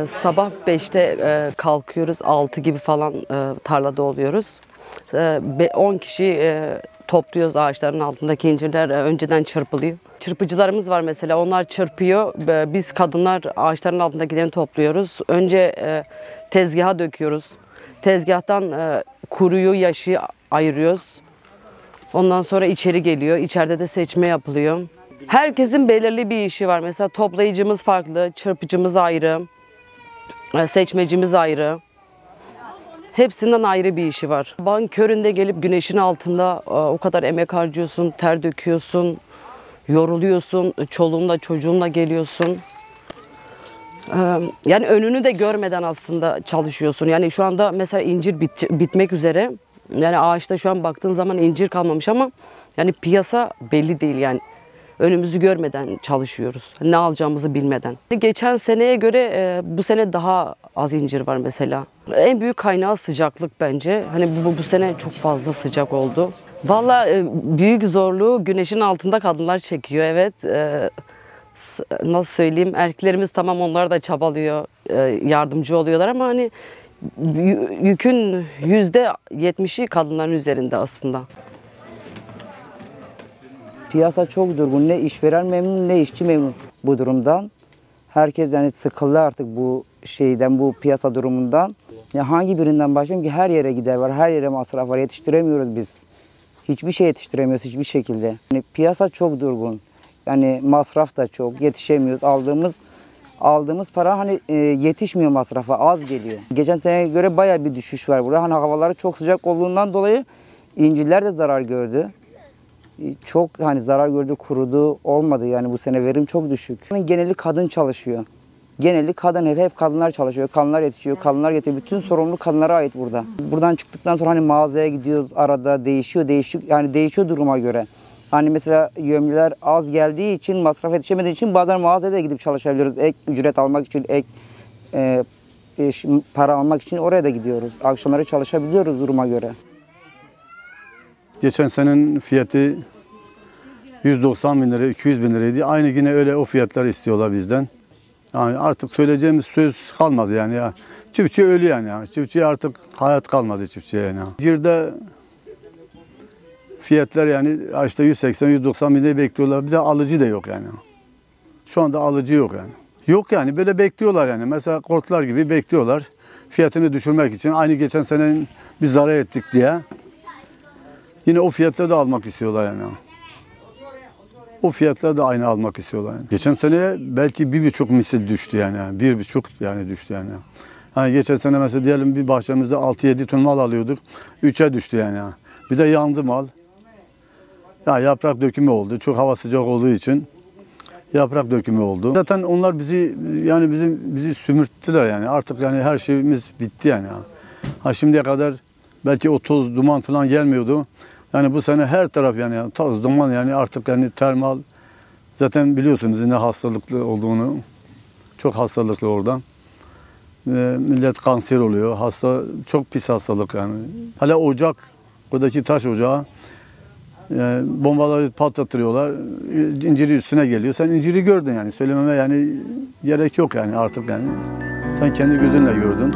Sabah 5'te kalkıyoruz, 6 gibi falan tarlada oluyoruz. 10 kişi topluyoruz ağaçların altındaki incirler önceden çırpılıyor. Çırpıcılarımız var mesela, onlar çırpıyor. Biz kadınlar ağaçların altındakilerini topluyoruz. Önce tezgaha döküyoruz. Tezgahtan kuruyu, yaşı ayırıyoruz. Ondan sonra içeri geliyor. İçeride de seçme yapılıyor. Herkesin belirli bir işi var. Mesela toplayıcımız farklı, çırpıcımız ayrı, seçmecimiz ayrı. Hepsinden ayrı bir işi var. Sabahın köründe gelip güneşin altında o kadar emek harcıyorsun, ter döküyorsun, yoruluyorsun, çoluğunla çocuğunla geliyorsun. Yani önünü de görmeden aslında çalışıyorsun. Yani şu anda mesela incir bitmek üzere. Yani ağaçta şu an baktığın zaman incir kalmamış ama yani piyasa belli değil yani. Önümüzü görmeden çalışıyoruz. Ne alacağımızı bilmeden. Geçen seneye göre bu sene daha az incir var mesela. En büyük kaynağı sıcaklık bence. Hani bu sene çok fazla sıcak oldu. Vallahi büyük zorluğu güneşin altında kadınlar çekiyor. Evet. Nasıl söyleyeyim? Erkeklerimiz tamam, onlar da çabalıyor, yardımcı oluyorlar ama hani yükün %70'i kadınların üzerinde aslında. Piyasa çok durgun. Ne işveren memnun ne işçi memnun bu durumdan. Herkes yani sıkıldı artık bu şeyden, bu piyasa durumundan. Ya hangi birinden başlayayım ki, her yere gider var, her yere masraf var. Yetiştiremiyoruz biz. Hiçbir şey yetiştiremiyoruz hiçbir şekilde. Yani piyasa çok durgun. Yani masraf da çok, yetişemiyoruz. Aldığımız para hani yetişmiyor masrafa, az geliyor. Geçen seneye göre bayağı bir düşüş var burada. Hani havaları çok sıcak olduğundan dolayı incirler de zarar gördü. Çok hani zarar gördü, kurudu, olmadı yani bu sene verim çok düşük. Geneli kadın çalışıyor. Geneli kadın, hep kadınlar çalışıyor, kadınlar yetişiyor, kadınlar getiriyor. Bütün sorumluluk kadınlara ait burada. Buradan çıktıktan sonra hani mağazaya gidiyoruz, arada değişiyor yani değişiyor duruma göre. Hani mesela yövmiler az geldiği için, masraf yetişemediği için bazen mağazaya da gidip çalışabiliyoruz. Ek ücret almak için, para almak için oraya da gidiyoruz. Akşamları çalışabiliyoruz duruma göre. Geçen senenin fiyatı 190 bin lira, 200 bin liraydı. Aynı yine öyle o fiyatları istiyorlar bizden. Yani artık söyleyeceğimiz söz kalmadı yani ya. Çiftçi ölü yani. Çiftçi artık hayat kalmadı çiftçiye yani. İncirde fiyatlar yani işte 180-190 bin lira bekliyorlar. Bir de alıcı da yok yani. Şu anda alıcı yok yani. Yok yani, böyle bekliyorlar yani. Mesela kurtlar gibi bekliyorlar. Fiyatını düşürmek için. Aynı geçen senenin biz zarar ettik diye. Yine o fiyatları da almak istiyorlar yani. O fiyatları da aynı almak istiyorlar yani. Geçen sene belki 1,5 misil düştü yani. 1,5 yani düştü yani. Hani geçen sene mesela diyelim bir bahçemizde 6-7 ton mal alıyorduk. 3'e düştü yani. Bir de yandı mal. Ya yaprak dökümü oldu. Çok hava sıcak olduğu için yaprak dökümü oldu. Zaten onlar bizi sümürttüler yani. Artık yani her şeyimiz bitti yani. Ha şimdiye kadar belki o toz, duman falan gelmiyordu. Yani bu sene her taraf yani toz, duman yani artık yani termal. Zaten biliyorsunuz ne hastalıklı olduğunu. Çok hastalıklı oradan. Millet kanser oluyor. Çok pis hastalık yani. Hala ocak, buradaki taş ocağı. Bombaları patlatıyorlar. İnciri üstüne geliyor. Sen inciri gördün yani. Söylememe yani gerek yok yani artık yani. Sen kendi gözünle gördün.